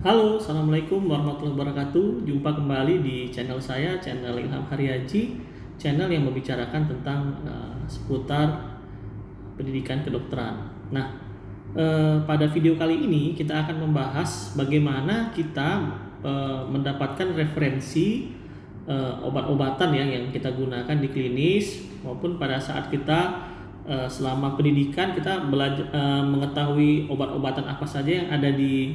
Halo, Assalamualaikum warahmatullahi wabarakatuh. Jumpa kembali di channel saya, channel Ilham Haryaji, channel yang membicarakan tentang seputar pendidikan kedokteran. Nah, pada video kali ini kita akan membahas bagaimana kita mendapatkan referensi obat-obatan yang kita gunakan di klinis maupun pada saat kita selama pendidikan kita belajar mengetahui obat-obatan apa saja yang ada di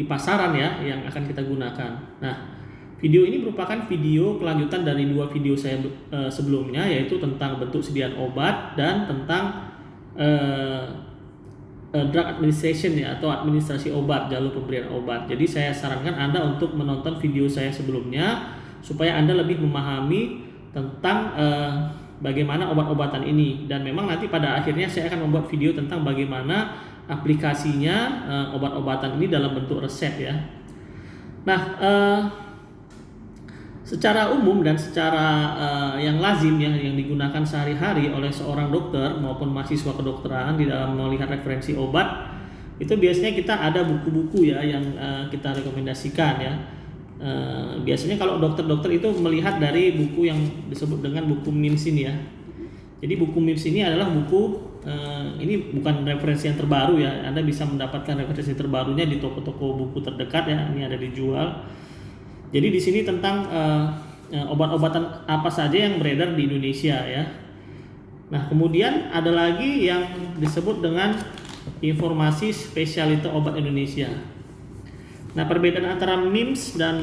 pasaran ya yang akan kita gunakan. Nah, video ini merupakan video kelanjutan dari dua video saya sebelumnya, yaitu tentang bentuk sediaan obat dan tentang drug administration ya, atau administrasi obat, jalur pemberian obat. Jadi saya sarankan Anda untuk menonton video saya sebelumnya supaya Anda lebih memahami tentang bagaimana obat-obatan ini, dan memang nanti pada akhirnya saya akan membuat video tentang bagaimana aplikasinya obat-obatan ini dalam bentuk resep ya. Nah, secara umum dan secara yang lazim yang digunakan sehari-hari oleh seorang dokter maupun mahasiswa kedokteran di dalam melihat referensi obat, itu biasanya kita ada buku-buku ya yang kita rekomendasikan ya. Biasanya kalau dokter-dokter itu melihat dari buku yang disebut dengan buku MIMS ini ya. Jadi buku MIMS ini adalah buku ini bukan referensi yang terbaru ya. Anda bisa mendapatkan referensi terbarunya di toko-toko buku terdekat ya. Ini ada dijual. Jadi di sini tentang obat-obatan apa saja yang beredar di Indonesia ya. Nah, kemudian ada lagi yang disebut dengan informasi spesialita obat Indonesia. Nah, perbedaan antara MIMS dan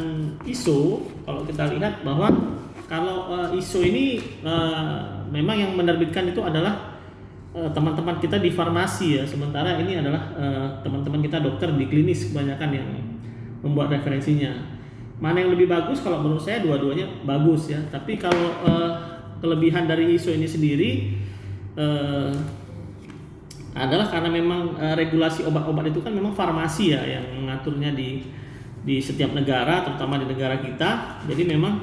ISO, kalau kita lihat bahwa kalau ISO ini memang yang menerbitkan itu adalah teman-teman kita di farmasi ya, sementara ini adalah teman-teman kita dokter di klinis kebanyakan yang membuat referensinya. Mana yang lebih bagus? Kalau menurut saya dua-duanya bagus ya, tapi kalau kelebihan dari ISO ini sendiri adalah karena memang regulasi obat-obat itu kan memang farmasi ya yang mengaturnya di setiap negara, terutama di negara kita. Jadi memang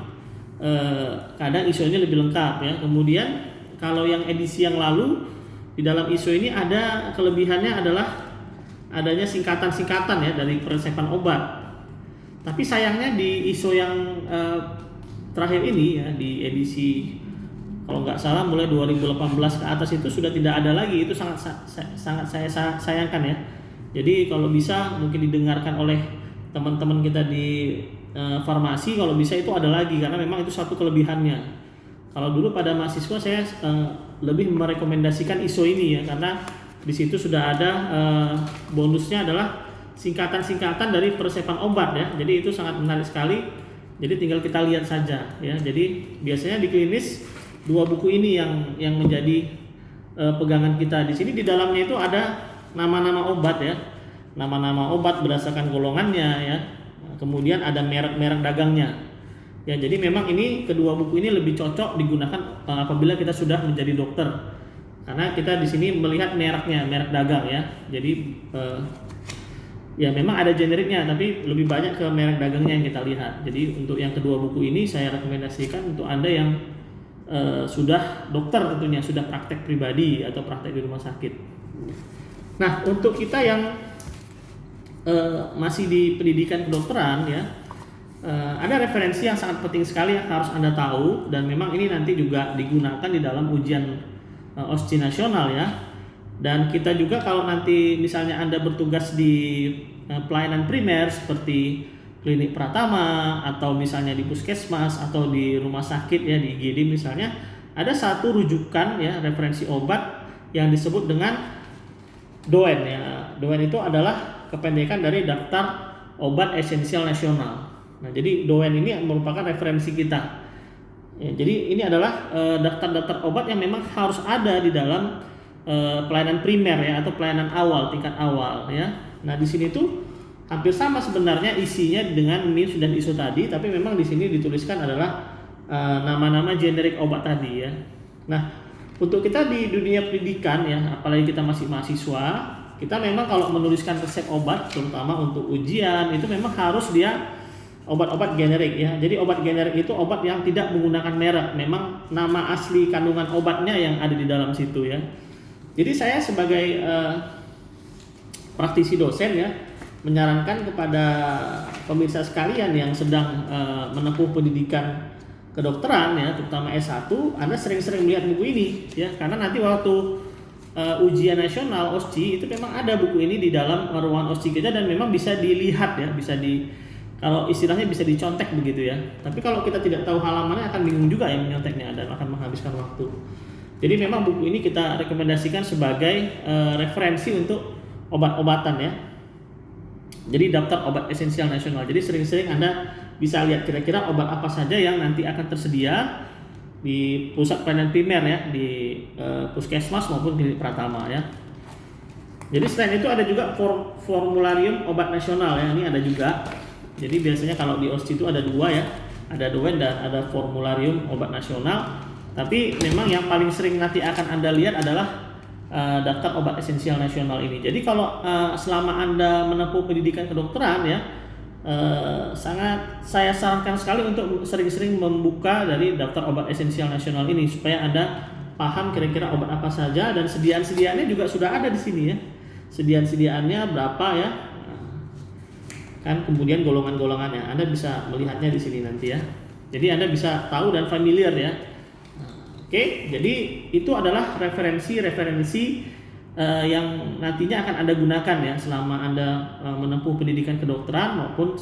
kadang ISO-nya lebih lengkap ya. Kemudian kalau yang edisi yang lalu di dalam ISO ini ada kelebihannya adalah adanya singkatan-singkatan ya dari peresepan obat. Tapi sayangnya di ISO yang terakhir ini ya, di edisi kalau nggak salah mulai 2018 ke atas itu sudah tidak ada lagi. Itu sangat saya sayangkan ya. Jadi kalau bisa mungkin didengarkan oleh teman-teman kita di farmasi, kalau bisa itu ada lagi, karena memang itu satu kelebihannya. Kalau dulu pada mahasiswa saya lebih merekomendasikan ISO ini ya, karena di situ sudah ada bonusnya adalah singkatan-singkatan dari peresepan obat ya. Jadi itu sangat menarik sekali. Jadi tinggal kita lihat saja ya. Jadi biasanya di klinis dua buku ini yang menjadi pegangan kita. Di sini di dalamnya itu ada nama-nama obat ya. Nama-nama obat berdasarkan golongannya ya. Kemudian ada merek-merek dagangnya. Ya, jadi memang ini kedua buku ini lebih cocok digunakan apabila kita sudah menjadi dokter. Karena kita di sini melihat mereknya, merek dagang ya. Jadi ya memang ada generiknya, tapi lebih banyak ke merek dagangnya yang kita lihat. Jadi untuk yang kedua buku ini saya rekomendasikan untuk Anda yang sudah dokter, tentunya sudah praktek pribadi atau praktek di rumah sakit. Nah, untuk kita yang masih di pendidikan kedokteran ya, ada referensi yang sangat penting sekali yang harus Anda tahu, dan memang ini nanti juga digunakan di dalam ujian OSCE nasional ya. Dan kita juga kalau nanti misalnya Anda bertugas di pelayanan primer seperti klinik Pratama atau misalnya di puskesmas atau di rumah sakit ya, di IGD misalnya, ada satu rujukan ya referensi obat yang disebut dengan DOEN ya. DOEN itu adalah kependekan dari Daftar Obat Esensial Nasional. Nah, jadi DOEN ini merupakan referensi kita. Ya, jadi ini adalah daftar-daftar obat yang memang harus ada di dalam pelayanan primer ya, atau pelayanan awal, tingkat awal ya. Nah, di sini tuh hampir sama sebenarnya isinya dengan MIMS dan ISO tadi, tapi memang di sini dituliskan adalah nama-nama generik obat tadi ya. Nah, untuk kita di dunia pendidikan ya, apalagi kita masih mahasiswa, kita memang kalau menuliskan resep obat, terutama untuk ujian, itu memang harus dia obat-obat generik ya. Jadi obat generik itu obat yang tidak menggunakan merek, memang nama asli kandungan obatnya yang ada di dalam situ ya. Jadi saya sebagai praktisi dosen ya, menyarankan kepada pemirsa sekalian yang sedang menempuh pendidikan kedokteran ya, terutama S1, Anda sering-sering melihat buku ini ya, karena nanti waktu ujian nasional OSCE itu memang ada buku ini di dalam ruangan OSCE kita, dan memang bisa dilihat ya, kalau istilahnya bisa dicontek begitu ya. Tapi kalau kita tidak tahu halamannya akan bingung juga ya menyonteknya dan akan menghabiskan waktu. Jadi memang buku ini kita rekomendasikan sebagai referensi untuk obat-obatan ya. Jadi daftar obat esensial nasional. Jadi sering-sering Anda bisa lihat kira-kira obat apa saja yang nanti akan tersedia di pusat pelayanan primer ya, di puskesmas maupun klinik pratama ya. Jadi selain itu ada juga formularium obat nasional ya, ini ada juga. Jadi biasanya kalau di OSCE itu ada dua ya, ada doen dan ada formularium obat nasional. Tapi memang yang paling sering nanti akan Anda lihat adalah daftar obat esensial nasional ini. Jadi kalau selama Anda menempuh pendidikan kedokteran ya, sangat saya sarankan sekali untuk sering-sering membuka dari daftar obat esensial nasional ini, supaya Anda paham kira-kira obat apa saja, dan sediaan-sediaannya juga sudah ada di sini ya. Sediaan-sediaannya berapa ya? Kan kemudian golongan-golongannya Anda bisa melihatnya di sini nanti ya. Jadi Anda bisa tahu dan familiar ya. Oke, jadi itu adalah referensi yang nantinya akan Anda gunakan ya selama Anda menempuh pendidikan kedokteran maupun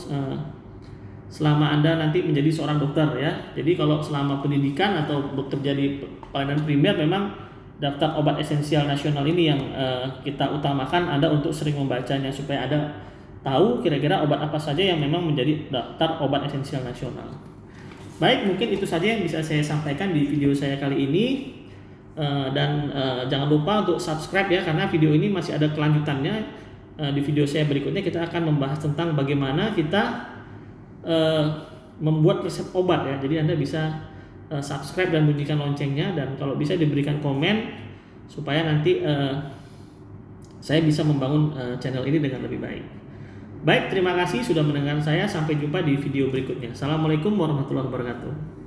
selama Anda nanti menjadi seorang dokter ya. Jadi kalau selama pendidikan atau bekerja di pelayanan primer, memang daftar obat esensial nasional ini yang kita utamakan Anda untuk sering membacanya, supaya Anda tahu kira-kira obat apa saja yang memang menjadi daftar obat esensial nasional. Baik, mungkin itu saja yang bisa saya sampaikan di video saya kali ini. Dan jangan lupa untuk subscribe ya, karena video ini masih ada kelanjutannya. Di video saya berikutnya kita akan membahas tentang bagaimana kita membuat resep obat ya. Jadi Anda bisa subscribe dan bunyikan loncengnya, dan kalau bisa diberikan komen supaya nanti saya bisa membangun channel ini dengan lebih baik. Baik, terima kasih sudah mendengarkan saya. Sampai jumpa di video berikutnya. Assalamualaikum warahmatullahi wabarakatuh.